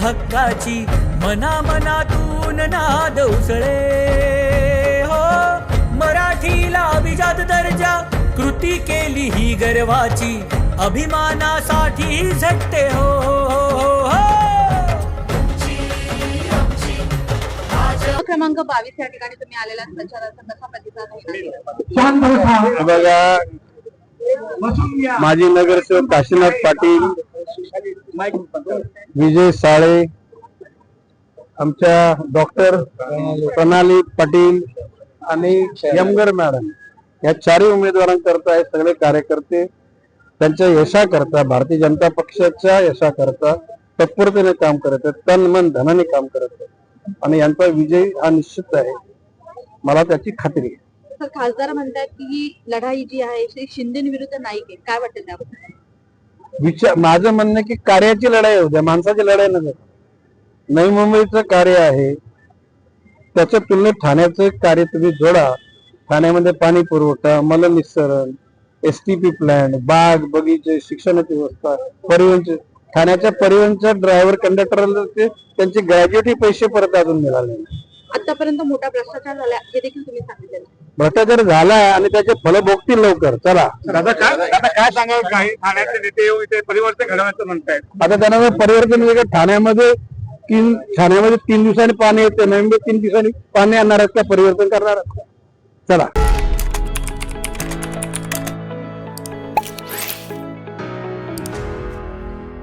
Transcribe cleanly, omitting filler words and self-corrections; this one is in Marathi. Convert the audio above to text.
हक्काची मना मनातून नाद उसळे हो मराठीला अभिजात दर्जा कृती केली ही गर्वाची अभिमानासाठी झटते हो, हो, हो. क्रमांक 22 या ठिकाणी तुम्ही आलेला प्रचाराचा कसा प्रतिसाद आहे? बघा, माजी नगरसेवक काशीनाथ पाटील, विजय साळे, आमच्या डॉक्टर प्रणाली पाटील आणि यमगर मॅडम या चारही उमेदवारांकरता हे सगळे कार्यकर्ते त्यांच्या यशाकरता भारतीय जनता पक्षाच्या यशाकरता तत्परतेने काम करत आहेत, तन मन धनाने काम करत आहेत आणि यांचा विजय हा निश्चित आहे, मला त्याची खात्री आहे. तर खासदार म्हणतात की ही लढाई जी आहे ती शिंदेविरुद्ध नाही आहे, काय वाटतं त्याबद्दल? माझं म्हणणं की कार्याची लढाई होत्या, माणसाची लढाई नव्हे. नवी मुंबईचं कार्य आहे, त्याच्या तुलनेत ठाण्याचं कार्य तुम्ही जोडा. ठाण्यामध्ये पाणी पुरवठा, मलनिस्सरण, STP प्लॅन, बाग बगीचे, शिक्षणाची व्यवस्था, परिवहनचे, ठाण्याच्या परिवहनच्या ड्रायव्हर कंडक्टरला त्यांचे ग्रॅज्युएटी पैसे परत अजून मिळाले. आतापर्यंत मोठा भ्रष्टाचार झाला हे देखील तुम्ही सांगितलं. भ्रष्टाचार झालाय आणि त्याचे फल भोगतील लवकर. चला दादा काय सांगावं, काही ठाण्याचे नेते इथे परिवर्तन घडवण्याचं म्हणतायत. आता त्यांना परिवर्तन वेगळं. ठाण्यामध्ये 3 दिवसांनी पाणी येते, नोव्हेंबर 3 दिवसांनी पाणी आणणार आहेत का, परिवर्तन करणार? चला.